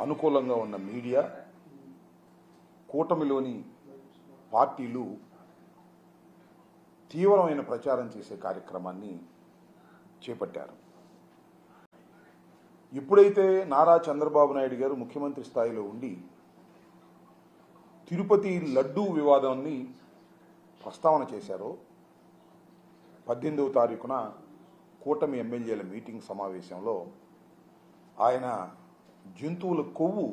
అనుకూలంగా ఉన్న మీడియా, కూటమిలోని పార్టీలు తీవ్రమైన ప్రచారం చేసే కార్యక్రమాన్ని చేపట్టారు. ఎప్పుడైతే నారా చంద్రబాబు నాయుడు గారు ముఖ్యమంత్రి స్థాయిలో ఉండి తిరుపతి లడ్డూ వివాదాన్ని ప్రస్తావన చేశారో 18వ తారీఖున కూటమి ఎమ్మెల్యేల మీటింగ్ సమావేశంలో ఆయన జంతువుల కొవ్వు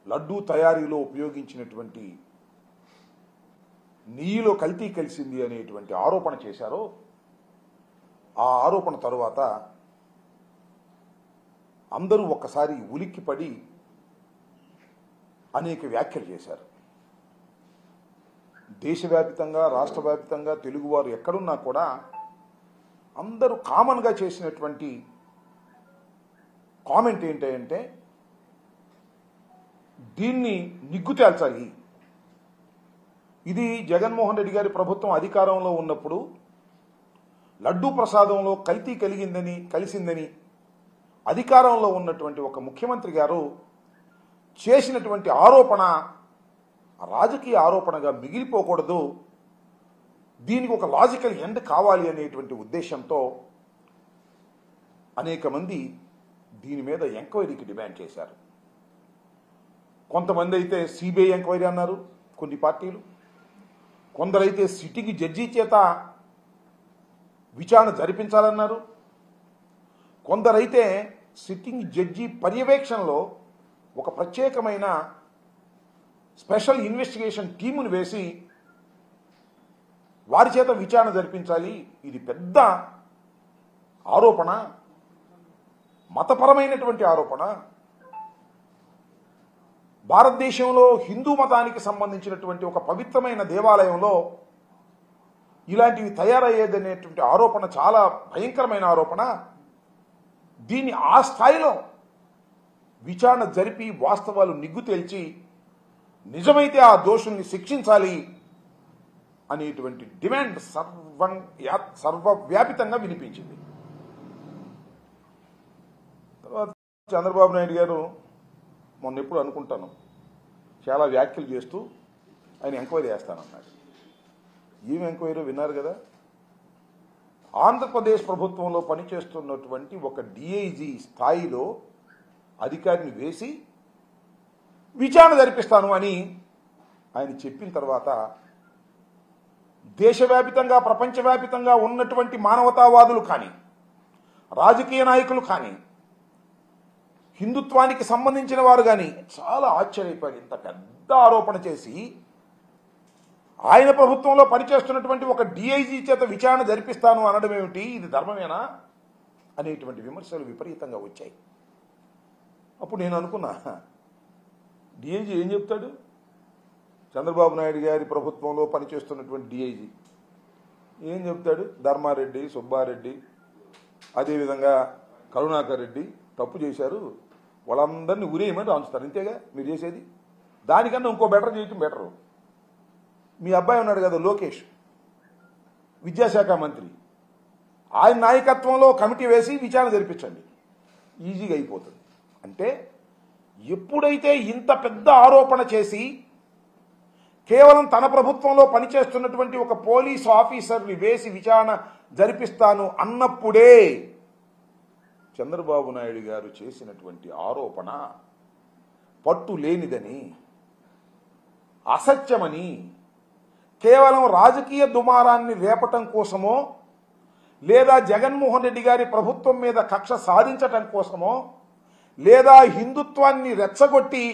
లడ్డూ తయారీలో ఉపయోగించినటువంటి నెయ్యిలో కల్తీ కలిసింది అనేటువంటి ఆరోపణ చేశారో, ఆ ఆరోపణ తరువాత అందరూ ఒక్కసారి ఉలిక్కిపడి అనేక వ్యాఖ్యలు చేశారు. దేశవ్యాప్తంగా, రాష్ట్ర వ్యాప్తంగా తెలుగువారు ఎక్కడున్నా కూడా అందరూ కామన్గా చేసినటువంటి కామెంట్ ఏంటంటే దీన్ని నిగ్గు తేల్చాలి. ఇది జగన్మోహన్ రెడ్డి గారి ప్రభుత్వం అధికారంలో ఉన్నప్పుడు లడ్డూ ప్రసాదంలో కల్తీ కలిసిందని అధికారంలో ఉన్నటువంటి ఒక ముఖ్యమంత్రి గారు చేసినటువంటి ఆరోపణ రాజకీయ ఆరోపణగా మిగిలిపోకూడదు, దీనికి ఒక లాజికల్ ఎండ్ కావాలి అనేటువంటి ఉద్దేశంతో అనేక మంది దీని మీద ఎంక్వైరీకి డిమాండ్ చేశారు. కొంతమంది అయితే సిబిఐ ఎంక్వైరీ అన్నారు, కొన్ని పార్టీలు. కొందరైతే సిట్టింగ్ జడ్జి చేత విచారణ జరిపించాలన్నారు. కొందరైతే సిట్టింగ్ జడ్జి పర్యవేక్షణలో ఒక ప్రత్యేకమైన స్పెషల్ ఇన్వెస్టిగేషన్ టీమును వేసి వారి చేత విచారణ జరిపించాలి. ఇది పెద్ద ఆరోపణ, మతపరమైనటువంటి ఆరోపణ. భారతదేశంలో హిందూ మతానికి సంబంధించినటువంటి ఒక పవిత్రమైన దేవాలయంలో ఇలాంటివి తయారయ్యేదనేటువంటి ఆరోపణ చాలా భయంకరమైన ఆరోపణ. దీన్ని ఆ స్థాయిలో విచారణ జరిపి వాస్తవాలు నిగ్గు తేల్చి నిజమైతే ఆ దోషుల్ని శిక్షించాలి అనేటువంటి డిమాండ్ సర్వవ్యాపితంగా వినిపించింది. తర్వాత చంద్రబాబు నాయుడు గారు మొన్న ఎప్పుడు అనుకుంటాను చాలా వ్యాఖ్యలు చేస్తూ ఆయన ఎంక్వైరీ చేస్తానన్నాడు. ఏం ఎంక్వైరీ విన్నారు కదా. ఆంధ్రప్రదేశ్ ప్రభుత్వంలో పనిచేస్తున్నటువంటి ఒక డిఐజీ స్థాయిలో అధికారిని వేసి విచారణ జరిపిస్తాను అని ఆయన చెప్పిన తర్వాత దేశవ్యాపితంగా, ప్రపంచవ్యాపితంగా ఉన్నటువంటి మానవతావాదులు కానీ, రాజకీయ నాయకులు కానీ, హిందుత్వానికి సంబంధించిన వారు కానీ చాలా ఆశ్చర్యపోయారు. ఇంత పెద్ద ఆరోపణ చేసి ఆయన ప్రభుత్వంలో పనిచేస్తున్నటువంటి ఒక డిఐజీ చేత విచారణ జరిపిస్తాను అనడం ఏమిటి, ఇది ధర్మమేనా అనేటువంటి విమర్శలు విపరీతంగా వచ్చాయి. అప్పుడు నేను అనుకున్నా, డిఐజీ ఏం చెప్తాడు? చంద్రబాబు నాయుడు గారి ప్రభుత్వంలో పనిచేస్తున్నటువంటి డిఐజీ ఏం చెప్తాడు? ధర్మారెడ్డి, సుబ్బారెడ్డి, అదేవిధంగా కరుణాకర్ రెడ్డి తప్పు చేశారు, వాళ్ళందరినీ ఉరేయమని రాంచుతారు. ఇంతేగా మీరు చేసేది. దానికన్నా ఇంకో బెటర్ చేయటం బెటరు. మీ అబ్బాయి ఉన్నాడు కదా లోకేష్, విద్యాశాఖ మంత్రి, ఆయన నాయకత్వంలో కమిటీ వేసి విచారణ జరిపించండి, ఈజీగా అయిపోతుంది. అంటే ఎప్పుడైతే ఇంత పెద్ద ఆరోపణ చేసి కేవలం తన ప్రభుత్వంలో పనిచేస్తున్నటువంటి ఒక పోలీసు ఆఫీసర్ని వేసి విచారణ జరిపిస్తాను అన్నప్పుడే చంద్రబాబు నాయుడు గారు చేసినటువంటి ఆరోపణ పట్టు లేనిదని, అసత్యమని, కేవలం రాజకీయ దుమారాన్ని రేపటం కోసమో లేదా జగన్మోహన్ రెడ్డి గారి ప్రభుత్వం మీద కక్ష సాధించటం కోసమో లేదా హిందుత్వాన్ని రెచ్చగొట్టి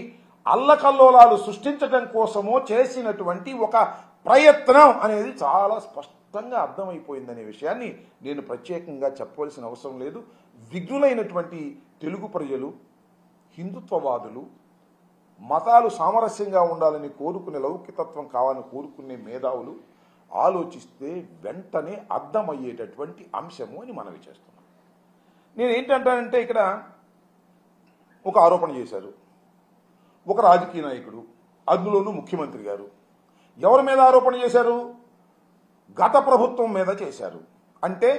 అల్లకల్లోలాలు సృష్టించటం కోసమో చేసినటువంటి ఒక ప్రయత్నం అనేది చాలా స్పష్టంగా అర్థమైపోయిందనే విషయాన్ని నేను ప్రత్యేకంగా చెప్పవలసిన అవసరం లేదు. విఘ్నులైనటువంటి తెలుగు ప్రజలు, హిందుత్వవాదులు, మతాలు సామరస్యంగా ఉండాలని కోరుకునే, లౌకికతత్వం కావాలని కోరుకునే మేధావులు ఆలోచిస్తే వెంటనే అర్థమయ్యేటటువంటి అంశము అని మనవి చేస్తున్నాం. నేను ఏంటంటానంటే, ఇక్కడ ఒక ఆరోపణ చేశారు ఒక రాజకీయ నాయకుడు, అందులోనూ ముఖ్యమంత్రి గారు. ఎవరి మీద ఆరోపణ చేశారు? గత ప్రభుత్వం మీద చేశారు. అంటే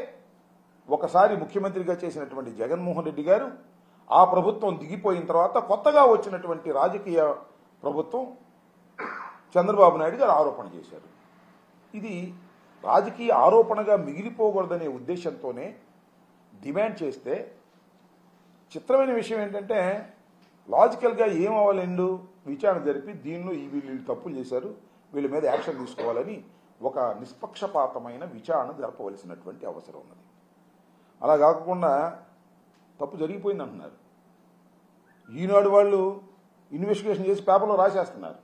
ఒకసారి ముఖ్యమంత్రిగా చేసినటువంటి జగన్మోహన్ రెడ్డి గారు ఆ ప్రభుత్వం దిగిపోయిన తర్వాత కొత్తగా వచ్చినటువంటి రాజకీయ ప్రభుత్వం చంద్రబాబు నాయుడు గారు ఆరోపణ చేశారు. ఇది రాజకీయ ఆరోపణగా మిగిలిపోకూడదనే ఉద్దేశంతోనే డిమాండ్ చేస్తే, చిత్రమైన విషయం ఏంటంటే లాజికల్గా ఏమవ్వాలండు విచారణ జరిపి దీనిలో వీళ్ళు తప్పులు చేశారు, వీళ్ళ మీద యాక్షన్ తీసుకోవాలని ఒక నిష్పక్షపాతమైన విచారణ జరపవలసినటువంటి అవసరం ఉన్నది. అలా కాకుండా తప్పు జరిగిపోయింది అంటున్నారు. ఈనాడు వాళ్ళు ఇన్వెస్టిగేషన్ చేసి పేపర్లో రాసేస్తున్నారు.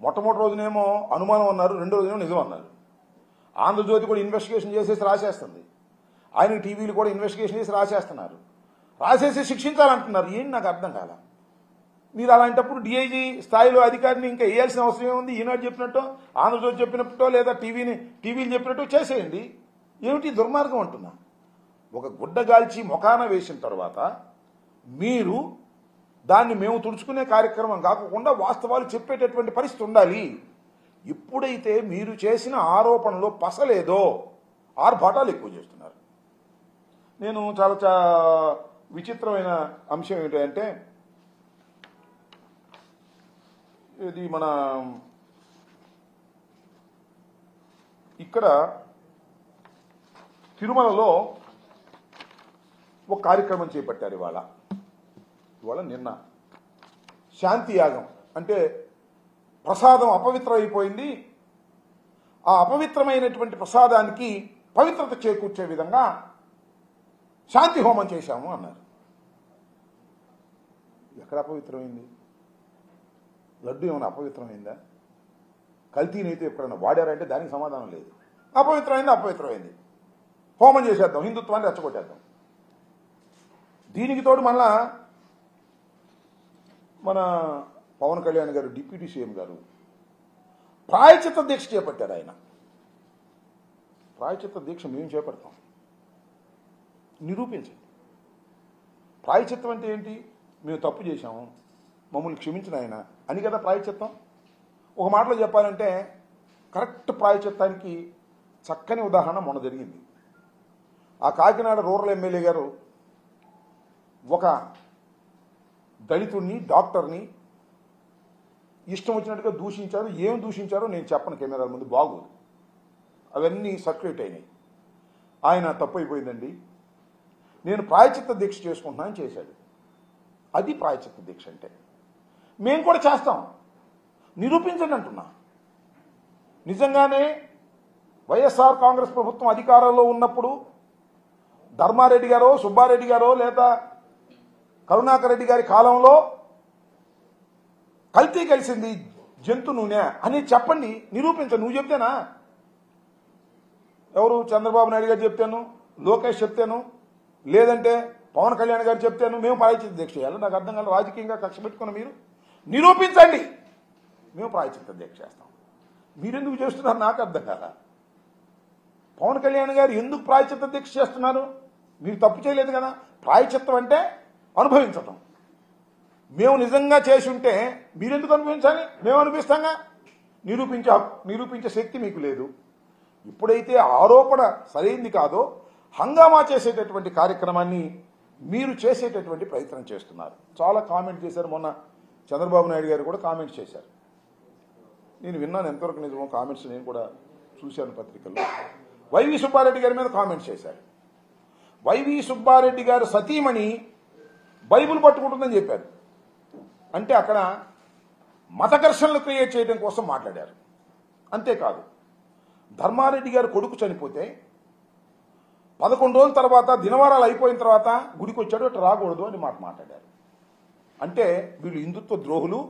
మొట్టమొదటి రోజునేమో అనుమానం అన్నారు, రెండో రోజునేమో నిజం అన్నారు. ఆంధ్రజ్యోతి కూడా ఇన్వెస్టిగేషన్ చేసేసి రాసేస్తుంది, ఆయన టీవీలు కూడా ఇన్వెస్టిగేషన్ చేసి రాసేస్తున్నారు. రాసేసి శిక్షించాలంటున్నారు. ఏంటి నాకు అర్థం కాల. మీరు అలాంటప్పుడు డిఐజీ స్థాయిలో అధికారిని ఇంకా వేయాల్సిన అవసరం ఏముంది? ఈనాడు చెప్పినట్టు, ఆంధ్రజ్యోతి చెప్పినట్టో, లేదా టీవీలు చెప్పినట్టు చేసేయండి. ఏమిటి దుర్మార్గం అంటున్నా. ఒక గుడ్డగాల్చి మొఖాన వేసిన తర్వాత మీరు దాన్ని మేము తుడుచుకునే కార్యక్రమం కాకుండా వాస్తవాలు చెప్పేటటువంటి పరిస్థితి ఉండాలి. ఎప్పుడైతే మీరు చేసిన ఆరోపణలో పసలేదో ఆర్భాటాలు ఎక్కువ చేస్తున్నారు. నేను చాలా విచిత్రమైన అంశం ఏంటంటే, ఇది మన ఇక్కడ తిరుమలలో ఒక కార్యక్రమం చేపట్టారు. ఇవాళ నిన్న శాంతి యాగం అంటే ప్రసాదం అపవిత్రం అయిపోయింది, ఆ అపవిత్రమైనటువంటి ప్రసాదానికి పవిత్రత చేకూర్చే విధంగా శాంతి హోమం చేశాము అన్నారు. ఎక్కడ అపవిత్రమైంది? లడ్డు ఏమైనా అపవిత్రమైందా? కల్తీనైతే ఎప్పుడైనా వాడారంటే దానికి సమాధానం లేదు. అపవిత్రమైంది, హోమం చేసేద్దాం, హిందుత్వాన్ని రెచ్చగొట్టేద్దాం. దీనికి తోడు మళ్ళా మన పవన్ కళ్యాణ్ గారు, డిప్యూటీ సీఎం గారు ప్రాయచిత్త దీక్ష చేపట్టారు. ఆయన ప్రాయచిత్త దీక్ష మేము చేపడతాం, నిరూపించండి. ప్రాయచిత్తం అంటే ఏంటి? మేము తప్పు చేశాము, మమ్మల్ని క్షమించిన ఆయన అని కదా ప్రాయచిత్తం. ఒక మాటలో చెప్పాలంటే కరెక్ట్ ప్రాయచిత్తానికి చక్కని ఉదాహరణ మొన్న జరిగింది. ఆ కాకినాడ రూరల్ ఎమ్మెల్యే గారు ఒక దళితుడిని, డాక్టర్ని ఇష్టం వచ్చినట్టుగా దూషించారు. ఏం దూషించారో నేను చెప్పను కెమెరాల ముందు, బాగోదు. అవన్నీ సర్క్యులేట్ అయినాయి. ఆయన తప్పు అయిపోయిందండి, నేను ప్రాయచిత్త దీక్ష చేసుకుంటున్నానని చేశాడు. అది ప్రాయచిత్త దీక్ష అంటే. మేము కూడా చేస్తాం, నిరూపించండి అంటున్నా. నిజంగానే వైఎస్ఆర్ కాంగ్రెస్ ప్రభుత్వం అధికారంలో ఉన్నప్పుడు ధర్మారెడ్డి గారో, సుబ్బారెడ్డి గారో, లేదా కరుణాకర్ రెడ్డి గారి కాలంలో కల్తీ కలిసింది జంతు నూనె అని చెప్పండి, నిరూపించండి. నువ్వు చెప్తేనా? ఎవరు? చంద్రబాబు నాయుడు గారు చెప్తాను, లోకేష్ చెప్తాను, లేదంటే పవన్ కళ్యాణ్ గారు చెప్తాను. మేము ప్రాయచిత్త దీక్ష చేయాలి? నాకు అర్థం కాదు. రాజకీయంగా కక్ష పెట్టుకున్న మీరు నిరూపించండి, మేము ప్రాయచిత్త దీక్ష చేస్తాం. మీరెందుకు చేస్తున్నారు నాకు అర్థం కాదా. పవన్ కళ్యాణ్ గారు ఎందుకు ప్రాయచిత్త దీక్ష చేస్తున్నారు? మీరు తప్పు చేయలేదు కదా. ప్రాయచిత్తం అంటే అనుభవించటం. మేము నిజంగా చేసి ఉంటే మీరెందుకు అనుభవించాలి? మేము అనిపిస్తాంగా. నిరూపించే శక్తి మీకు లేదు. ఇప్పుడైతే ఆరోపణ సరైంది కాదో హంగామా చేసేటటువంటి కార్యక్రమాన్ని మీరు చేసేటటువంటి ప్రయత్నం చేస్తున్నారు. చాలా కామెంట్ చేశారు. మొన్న చంద్రబాబు నాయుడు గారు కూడా కామెంట్స్ చేశారు. నేను విన్నాను, ఎంతవరకు నిజమో కామెంట్స్ నేను కూడా చూశాను పత్రికల్లో. వైవి సుబ్బారెడ్డి గారి మీద కామెంట్స్ చేశారు. వైవి సుబ్బారెడ్డి గారు సతీమణి బైబిల్ పట్టుకుంటుందని చెప్పారు. అంటే అక్కడ మత ఘర్షణలు క్రియేట్ చేయడం కోసం మాట్లాడారు. అంతేకాదు, ధర్మారెడ్డి గారు కొడుకు చనిపోతే 11 రోజుల తర్వాత, దినవారాలు అయిపోయిన తర్వాత గుడికి వచ్చాడు, అటు రాకూడదు అని మాట్లాడారు. అంటే వీళ్ళు హిందుత్వ ద్రోహులు,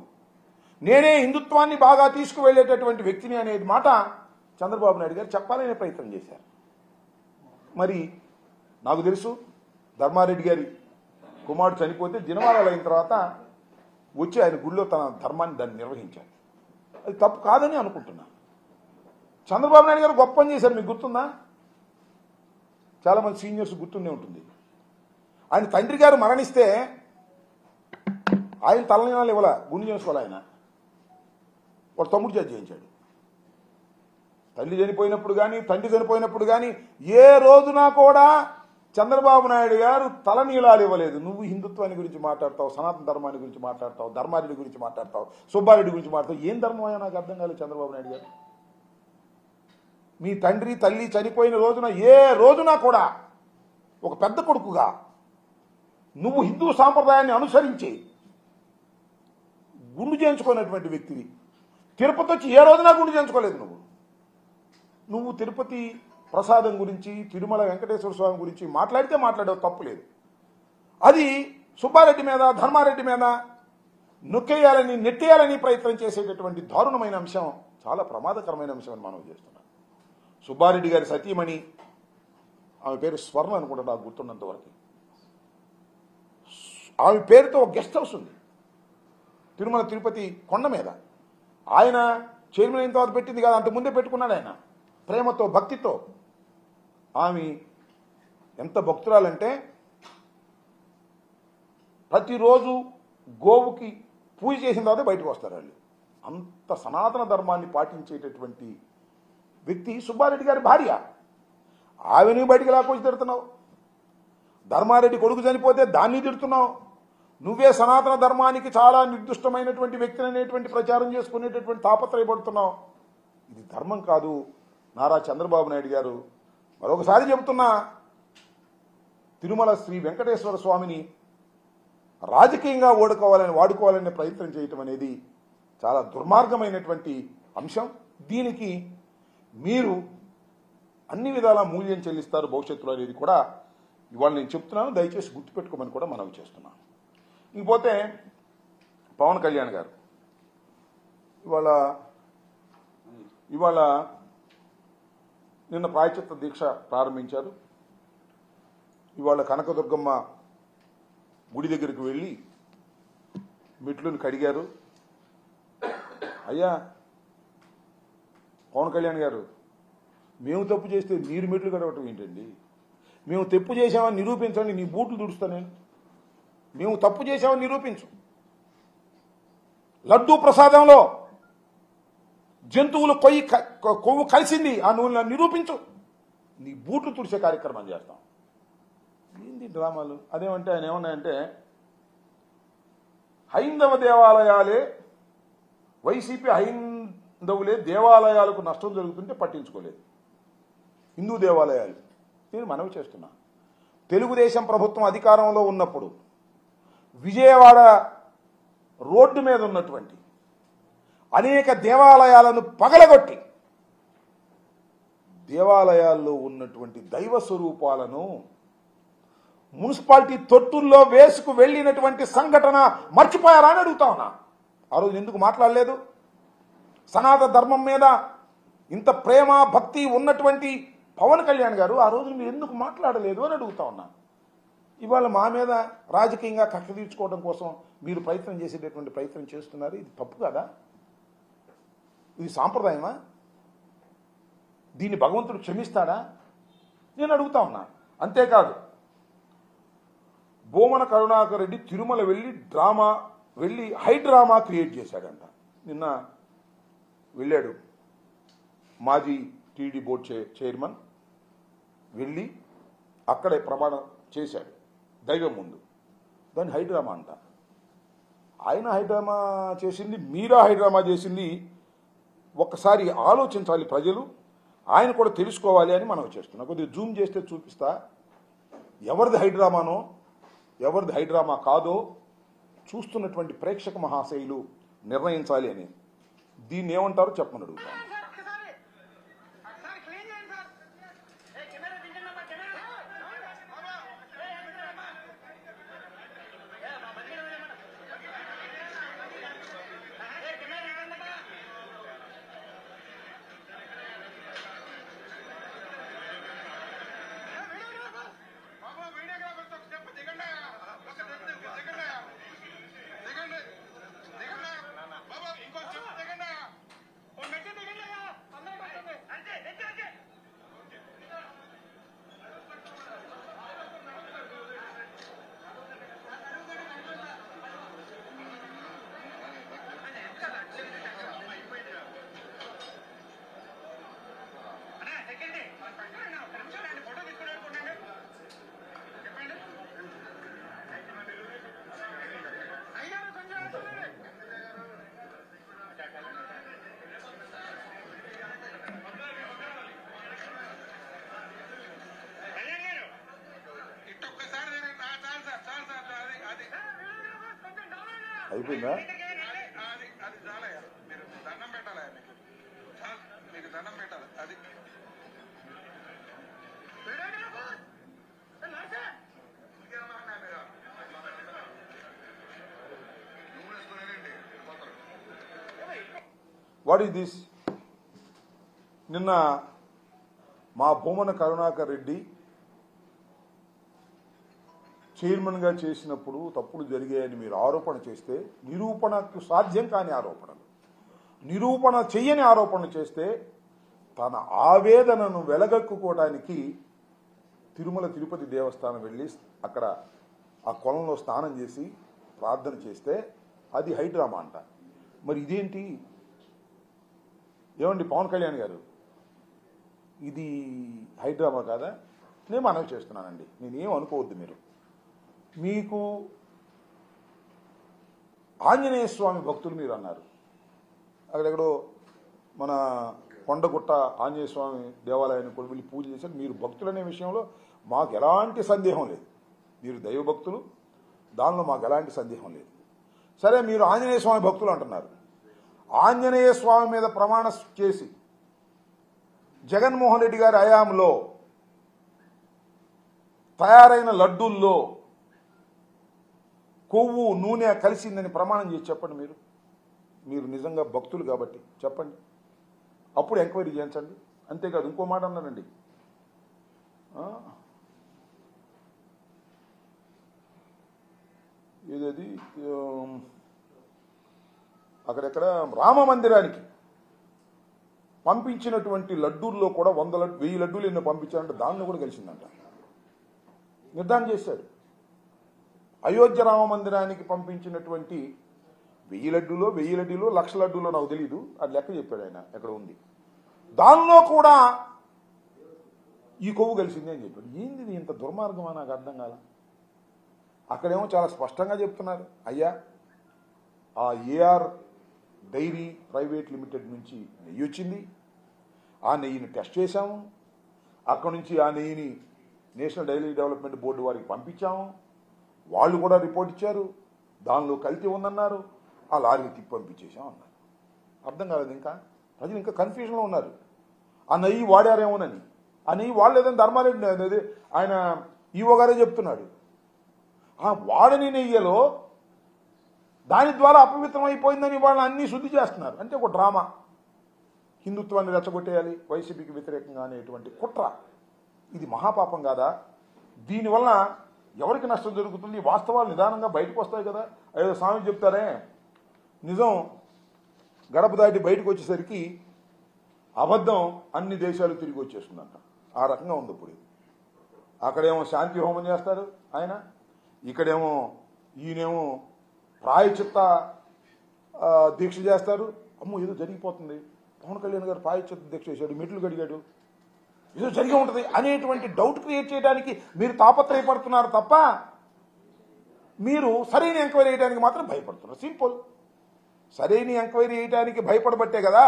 నేనే హిందుత్వాన్ని బాగా తీసుకువెళ్లేటటువంటి వ్యక్తిని అనేది మాట చంద్రబాబు నాయుడు గారు చెప్పాలనే ప్రయత్నం చేశారు. మరి నాకు తెలుసు, ధర్మారెడ్డి గారి కుమారుడు చనిపోతే దినవారాలు అయిన తర్వాత వచ్చి ఆయన గుడిలో తన ధర్మాన్ని దాన్ని నిర్వహించారు. అది తప్పు కాదని అనుకుంటున్నా. చంద్రబాబు నాయుడు గారు గొప్ప పని చేశారు. మీకు గుర్తుందా? చాలామంది సీనియర్స్ గుర్తుండే ఉంటుంది. ఆయన తండ్రి గారు మరణిస్తే ఆయన తలనీనాలు ఇవ్వాల, గుండె చేసుకోవాలి. ఆయన వాడు తమ్ముడు చేతి చేయించాడు. తల్లి చనిపోయినప్పుడు కానీ, తండ్రి చనిపోయినప్పుడు కానీ ఏ రోజున కూడా చంద్రబాబు నాయుడు గారు తలనీలాలు ఇవ్వలేదు. నువ్వు హిందుత్వాన్ని గురించి మాట్లాడతావు, సనాతన ధర్మాన్ని గురించి మాట్లాడతావు, ధర్మారెడ్డి గురించి మాట్లాడతావు, సుబ్బారెడ్డి గురించి మాట్లాడతావు. ఏం ధర్మం అయ్యా నాకు అర్థం కాలేదు చంద్రబాబు నాయుడు గారు. మీ తండ్రి తల్లి చనిపోయిన రోజున ఏ రోజున కూడా ఒక పెద్ద కొడుకుగా నువ్వు హిందూ సాంప్రదాయాన్ని అనుసరించి గుండు చేయించుకున్నటువంటి వ్యక్తివి. తిరుపతి వచ్చి ఏ రోజున గుండు చేయించుకోలేదు. నువ్వు తిరుపతి ప్రసాదం గురించి, తిరుమల వెంకటేశ్వర స్వామి గురించి మాట్లాడితే మాట్లాడేవు, తప్పులేదు. అది సుబ్బారెడ్డి మీద, ధర్మారెడ్డి మీద నొక్కేయాలని, నెట్టేయాలని ప్రయత్నం చేసేటటువంటి దారుణమైన అంశం, చాలా ప్రమాదకరమైన అంశం అని మనం చేస్తున్నాం. సుబ్బారెడ్డి గారి సతీమణి, ఆమె పేరు స్వర్ణ అనుకుంటా నాకు గుర్తున్నంత వరకు, ఆమె పేరుతో ఒక గెస్ట్ హౌస్ ఉంది తిరుమల తిరుపతి కొండ మీద. ఆయన చైర్మన్ అయిన తర్వాత పెట్టింది కాదు, అంతకుముందే పెట్టుకున్నాడు ఆయన, ప్రేమతో భక్తితో. ఆమె ఎంత భక్తురాలంటే ప్రతిరోజు గోవుకి పూజ చేసిన తర్వాత బయటకు వస్తారు వాళ్ళు. అంత సనాతన ధర్మాన్ని పాటించేటటువంటి వ్యక్తి సుబ్బారెడ్డి గారి భార్య. ఆమెను బయటికి లాక్కొచ్చి తిడుతున్నావు. ధర్మారెడ్డి కొడుకు చనిపోతే దాన్ని తిడుతున్నావు. నువ్వే సనాతన ధర్మానికి చాలా నిర్దిష్టమైనటువంటి వ్యక్తిని అనేటువంటి ప్రచారం చేసుకునేటటువంటి తాపత్రయపడుతున్నావు. ఇది ధర్మం కాదు. నారా చంద్రబాబు నాయుడు గారు, మరొకసారి చెబుతున్నా, తిరుమల శ్రీ వెంకటేశ్వర స్వామిని రాజకీయంగా వాడుకోవాలనే ప్రయత్నం చేయటం అనేది చాలా దుర్మార్గమైనటువంటి అంశం. దీనికి మీరు అన్ని విధాలా మూల్యం చెల్లిస్తారు భవిష్యత్తులో అనేది కూడా ఇవాళ నేను చెప్తున్నాను. దయచేసి గుర్తుపెట్టుకోమని కూడా మనవి చేస్తున్నాను. ఇంకపోతే పవన్ కళ్యాణ్ గారు ఇవాళ నిన్న ప్రాయశ్చిత్త దీక్ష ప్రారంభించారు. ఇవాళ కనకదుర్గమ్మ గుడి దగ్గరికి వెళ్ళి మెట్లను కడిగారు. అయ్యా పవన్ కళ్యాణ్ గారు, మేము తప్పు చేస్తే మీరు మెట్లు కడగటం ఏంటండి? మేము తప్పు చేసామని నిరూపించండి, నీ బూట్లు తుడుస్తా నేను. మేము తప్పు చేసామని నిరూపించు. లడ్డూ ప్రసాదంలో జంతువులు కొవ్వు కలిసింది, ఆ నువ్వు నిరూపించు. నీ బూట్లు తుడిచే కార్యక్రమం చేస్తాం. ఏంది డ్రామాలు? అదేమంటే ఆయన ఏమన్నాయంటే, హైందవ దేవాలయాలే, వైసీపీ హైందవులే దేవాలయాలకు నష్టం జరుగుతుంటే పట్టించుకోలేదు. హిందూ దేవాలయాలు, నేను మనవి చేస్తున్నా, తెలుగుదేశం ప్రభుత్వం అధికారంలో ఉన్నప్పుడు విజయవాడ రోడ్డు మీద ఉన్నటువంటి అనేక దేవాలయాలను పగలగొట్టి దేవాలయాల్లో ఉన్నటువంటి దైవ స్వరూపాలను మున్సిపాలిటీ తొట్టుల్లో వేసుకు వెళ్ళినటువంటి సంఘటన మర్చిపోయారా అని అడుగుతా ఉన్నా. ఆ రోజు ఎందుకు మాట్లాడలేదు? సనాతన ధర్మం మీద ఇంత ప్రేమ భక్తి ఉన్నటువంటి పవన్ కళ్యాణ్ గారు ఆ రోజు మీరు ఎందుకు మాట్లాడలేదు అని అడుగుతా ఉన్నా. ఇవాళ మా మీద రాజకీయంగా కక్ష తీర్చుకోవడం కోసం మీరు ప్రయత్నం చేసేటటువంటి ప్రయత్నం చేస్తున్నారు. ఇది తప్పు కదా? ఇది సాంప్రదాయమా? దీన్ని భగవంతుడు క్షమిస్తాడా? నేను అడుగుతా ఉన్నా. అంతేకాదు, బోమన కరుణాకర్ రెడ్డి తిరుమల వెళ్ళి హైడ్రామా క్రియేట్ చేశాడంట. నిన్న వెళ్ళాడు మాజీ టీడీ బోర్డు చైర్మన్, వెళ్ళి అక్కడే ప్రమాణం చేశాడు దైవం ముందు. దాన్ని హైడ్రామా అంట. ఆయన హైడ్రామా చేసింది, మీరా హైడ్రామా చేసింది, ఒక్కసారి ఆలోచించాలి ప్రజలు. ఆయన కూడా తెలుసుకోవాలి అని మనం చేస్తున్నాం. కొద్దిగా జూమ్ చేస్తే చూపిస్తా ఎవరిది హైడ్రామానో ఎవరిది హైడ్రామా కాదో చూస్తున్నటువంటి ప్రేక్షక మహాశయులు నిర్ణయించాలి అని. దీన్ని ఏమంటారో చెప్పమని అడుగుతాను. అయిపోయిందా? What is this? నిన్న మా భూమన కరుణాకర్ రెడ్డి చైర్మన్గా చేసినప్పుడు తప్పులు జరిగాయని మీరు ఆరోపణ చేస్తే, నిరూపణకు సాధ్యం కాని ఆరోపణలు, నిరూపణ చెయ్యని ఆరోపణలు చేస్తే తన ఆవేదనను వెలగక్కుకోవడానికి తిరుమల తిరుపతి దేవస్థానం వెళ్ళి అక్కడ ఆ కొలంలో స్నానం చేసి ప్రార్థన చేస్తే అది హైడ్రామా అంట. మరి ఇదేంటి? ఏమండి పవన్ కళ్యాణ్ గారు, ఇది హైడ్రామా కాదా? నేను మనవి చేస్తున్నానండి, నేనేం అనుకోవద్దు. మీకు ఆంజనేయ స్వామి భక్తులు మీరు అన్నారు. అక్కడెక్కడో మన కొండగుట్ట ఆంజనేయ స్వామి దేవాలయాన్ని కూడా వెళ్ళి పూజ చేశారు. మీరు భక్తులనే విషయంలో మాకు ఎలాంటి సందేహం లేదు. మీరు దైవభక్తులు, దానిలో మాకు ఎలాంటి సందేహం లేదు. సరే, మీరు ఆంజనేయ స్వామి భక్తులు అంటున్నారు. ఆంజనేయ స్వామి మీద ప్రమాణం చేసి జగన్మోహన్ రెడ్డి గారి హయాంలో తయారైన లడ్డూల్లో కొవ్వు నూనె కలిసిందని ప్రమాణం చేసి చెప్పండి. మీరు నిజంగా భక్తులు కాబట్టి చెప్పండి, అప్పుడు ఎంక్వైరీ చేయించండి. అంతేకాదు ఇంకో మాట అన్నారండి, ఏదది అక్కడెక్కడ రామ మందిరానికి పంపించినటువంటి లడ్డూల్లో కూడా 1000 లడ్డూలు ఎన్నో పంపించారంటే దానిలో కూడా కలిసిందంట. నిర్ధారణ చేశాడు. అయోధ్య రామ మందిరానికి పంపించినటువంటి 1000 లడ్డూలో 1,00,000 లడ్డూలో నాకు తెలీదు, అది లెక్క చెప్పాడు ఆయన, ఎక్కడ ఉంది. దానిలో కూడా ఈ కొవ్వు కలిసింది అని చెప్పాడు. ఏంది ఇంత దుర్మార్గమా? నాకు అర్థం కాల. అక్కడేమో చాలా స్పష్టంగా చెప్తున్నారు, అయ్యా ఆ ఏఆర్ డైరీ ప్రైవేట్ లిమిటెడ్ నుంచి నెయ్యి వచ్చింది, ఆ నెయ్యిని టెస్ట్ చేశాము, అక్కడ నుంచి ఆ నెయ్యిని నేషనల్ డైరీ డెవలప్మెంట్ బోర్డు వారికి పంపించాము, వాళ్ళు కూడా రిపోర్ట్ ఇచ్చారు, దానిలో కల్తీ ఉందన్నారు, ఆ లారీని తిప్పి పంపించేసాం అన్నారు. అర్థం కాలేదు. ఇంకా ప్రజలు ఇంకా కన్ఫ్యూజన్లో ఉన్నారు. ఆ నెయ్యి వాడారేమోనని. ఆ నెయ్యి వాడలేదని ధర్మారెడ్డి ఆయన ఈవో గారే చెప్తున్నాడు. ఆ వాడని నెయ్యలో దాని ద్వారా అపవిత్రమైపోయిందని వాళ్ళని అన్నీ శుద్ధి చేస్తున్నారు. అంటే ఒక డ్రామా, హిందుత్వాన్ని రెచ్చగొట్టేయాలి, వైసీపీకి వ్యతిరేకంగా అనేటువంటి కుట్ర. ఇది మహాపాపం కాదా? దీనివల్ల ఎవరికి నష్టం జరుగుతుంది? వాస్తవాలు నిదానంగా బయటకు వస్తాయి కదా. ఏదో స్వామి చెప్తారే, నిజం గడప దాటి బయటకు వచ్చేసరికి అబద్ధం అన్ని దేశాలు తిరిగి వచ్చేస్తుందంట. ఆ రకంగా ఉంది ఇప్పుడు. అక్కడేమో శాంతి హోమం చేస్తారు ఆయన, ఇక్కడేమో ఈయనేమో ప్రాయచిత్త దీక్ష చేస్తారు. అమ్మో ఏదో జరిగిపోతుంది, పవన్ కళ్యాణ్ గారు ప్రాయచిత్త దీక్ష చేశాడు, మెట్లు గడిగాడు, ఏదో జరిగి ఉంటుంది అనేటువంటి డౌట్ క్రియేట్ చేయడానికి మీరు తాపత్రయపడుతున్నారు తప్ప మీరు సరైన ఎంక్వైరీ చేయడానికి మాత్రం భయపడుతున్నారు. సింపుల్. సరైన ఎంక్వైరీ చేయడానికి భయపడబట్టే కదా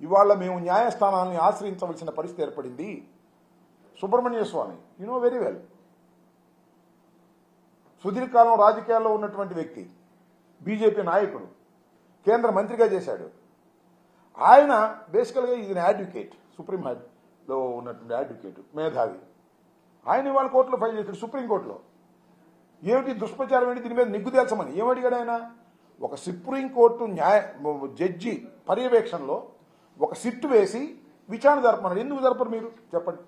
ఇవాళ మేము న్యాయస్థానాన్ని ఆశ్రయించవలసిన పరిస్థితి ఏర్పడింది. సుబ్రహ్మణ్య స్వామి, యు నో వెరీ వెల్, సుదీర్ఘకాలం రాజకీయాల్లో ఉన్నటువంటి వ్యక్తి, బీజేపీ నాయకుడు, కేంద్ర మంత్రిగా చేశాడు. ఆయన బేసికల్గా ఈజ్ అడ్వకేట్, సుప్రీంలో ఉన్నటువంటి అడ్వకేట్, మేధావి. ఆయన ఇవాళ కోర్టులో ఫైల్ చేశాడు, సుప్రీంకోర్టులో. ఏమిటి దుష్ప్రచారం ఏంటి, దీని మీద నిగ్గు తేల్చమని ఏమడిగాడు ఆయన? ఒక సుప్రీంకోర్టు జడ్జి పర్యవేక్షణలో ఒక సిట్టు వేసి విచారణ జరపమన్నాడు. ఎందుకు జరపరు మీరు చెప్పండి?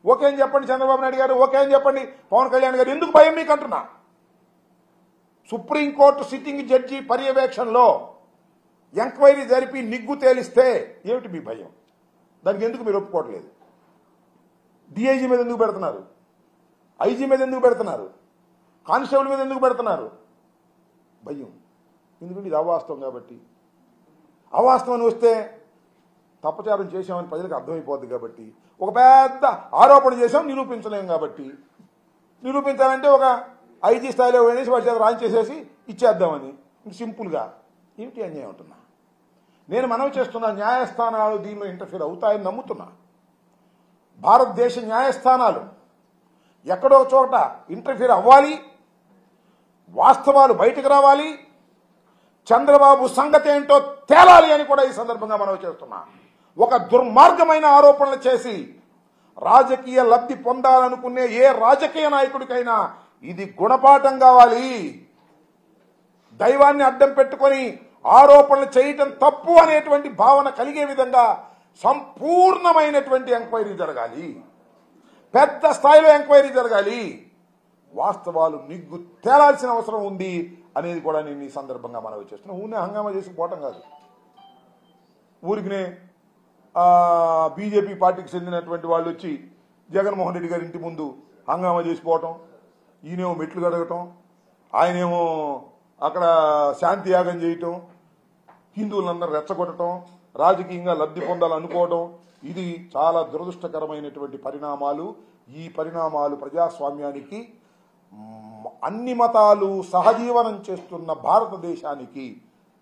ఓకే అని చెప్పండి చంద్రబాబు నాయుడు గారు, ఓకే అని చెప్పండి పవన్ కళ్యాణ్ గారు. ఎందుకు భయం మీకు అంటున్నా? సుప్రీంకోర్టు సిట్టింగ్ జడ్జి పర్యవేక్షణలో ఎంక్వైరీ జరిపి నిగ్గు తేలిస్తే ఏమిటి మీ భయం? దానికి ఎందుకు మీరు ఒప్పుకోవట్లేదు? డిఐజీ మీద ఎందుకు పెడుతున్నారు? ఐజీ మీద ఎందుకు పెడుతున్నారు? కానిస్టేబుల్ మీద ఎందుకు పెడుతున్నారు? భయం. ఎందుకంటే ఇది అవాస్తవం కాబట్టి. అవాస్తవం అని వస్తే తప్పచారం చేశామని ప్రజలకు అర్థమైపోద్ది కాబట్టి. ఒక పెద్ద ఆరోపణ చేశాం, నిరూపించలేం కాబట్టి. నిరూపించాలంటే ఒక ఐజీ స్థాయిలో వేసి వాటి చేత రాయించేసేసి ఇచ్చేద్దామని సింపుల్గా. ఏమిటి అన్యాయం అంటున్నా? నేను మనవి చేస్తున్నా, న్యాయస్థానాలు దీనిలో ఇంటర్ఫీర్ అవుతాయని నమ్ముతున్నా. భారతదేశ న్యాయస్థానాలు ఎక్కడో చోట ఇంటర్ఫీర్ అవ్వాలి, వాస్తవాలు బయటకు రావాలి, చంద్రబాబు సంగతి ఏంటో తేలాలి అని కూడా ఈ సందర్భంగా మనవి చేస్తున్నా. ఒక దుర్మార్గమైన ఆరోపణలు చేసి రాజకీయ లబ్ధి పొందాలనుకునే ఏ రాజకీయ నాయకుడికైనా ఇది గుణపాఠం కావాలి. దైవాన్ని అడ్డం పెట్టుకొని ఆరోపణలు చేయటం తప్పు అనేటువంటి భావన కలిగే విధంగా సంపూర్ణమైనటువంటి ఎంక్వైరీ జరగాలి. పెద్ద స్థాయిలో ఎంక్వైరీ జరగాలి. వాస్తవాలు నిగ్గు తేలాల్సిన అవసరం ఉంది అనేది కూడా నేను ఈ సందర్భంగా మనవి చేస్తున్నా. ఊరినే హంగామా చేసి పోవటం కాదు. ఊరికినే బీజేపీ పార్టీకి చెందినటువంటి వాళ్ళు వచ్చి జగన్మోహన్ రెడ్డి గారి ఇంటి ముందు హంగామా చేసిపోవటం, ఈయనేమో మెట్లు కడగటం, ఆయనేమో అక్కడ శాంతి యాగం చేయటం, హిందువులందరూ రెచ్చగొట్టడం, రాజకీయంగా లబ్ధి పొందాలనుకోవడం, ఇది చాలా దురదృష్టకరమైనటువంటి పరిణామాలు. ఈ పరిణామాలు ప్రజాస్వామ్యానికి, అన్ని మతాలు సహజీవనం చేస్తున్న భారతదేశానికి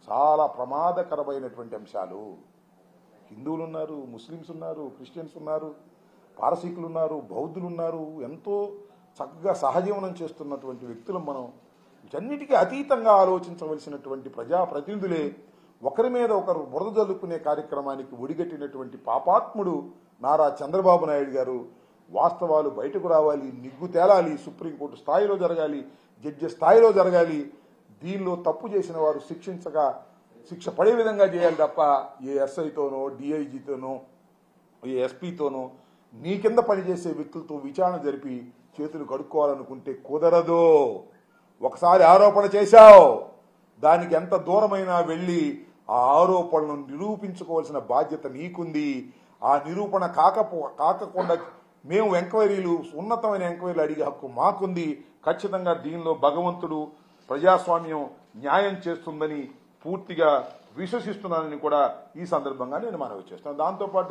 చాలా ప్రమాదకరమైనటువంటి అంశాలు. హిందువులు ఉన్నారు, ముస్లిమ్స్ ఉన్నారు, క్రిస్టియన్స్ ఉన్నారు, పారసీకులు ఉన్నారు, బౌద్ధులు ఉన్నారు. ఎంతో చక్కగా సహజీవనం చేస్తున్నటువంటి వ్యక్తులు మనం. వీటన్నిటికీ అతీతంగా ఆలోచించవలసినటువంటి ప్రజాప్రతినిధులే ఒకరి మీద ఒకరు బురద జల్లుకునే కార్యక్రమానికి ఒడిగట్టినటువంటి పాపాత్ముడు నారా చంద్రబాబు నాయుడు గారు. వాస్తవాలు బయటకు రావాలి, నిగ్గు తేలాలి, సుప్రీంకోర్టు స్థాయిలో జరగాలి, జడ్జి స్థాయిలో జరగాలి. దీనిలో తప్పు చేసిన వారు శిక్ష పడే విధంగా చేయాలి తప్ప ఏ ఎస్ఐతోనో, డిఐజీతోనో, ఏ ఎస్పీతోనో నీ కింద పనిచేసే వ్యక్తులతో విచారణ జరిపి చేతులు కడుక్కోవాలనుకుంటే కుదరదు. ఒకసారి ఆరోపణ చేశావు, దానికి ఎంత దూరమైనా వెళ్ళి ఆ ఆరోపణలను నిరూపించుకోవాల్సిన బాధ్యత నీకుంది. ఆ నిరూపణ కాకుండా మేము ఎంక్వైరీలు, ఉన్నతమైన ఎంక్వైరీలు అడిగే హక్కు మాకుంది. ఖచ్చితంగా దీనిలో భగవంతుడు, ప్రజాస్వామ్యం న్యాయం చేస్తుందని పూర్తిగా విశ్వసిస్తున్నానని కూడా ఈ సందర్భంగా నేను మనవి చేస్తాను. దాంతోపాటు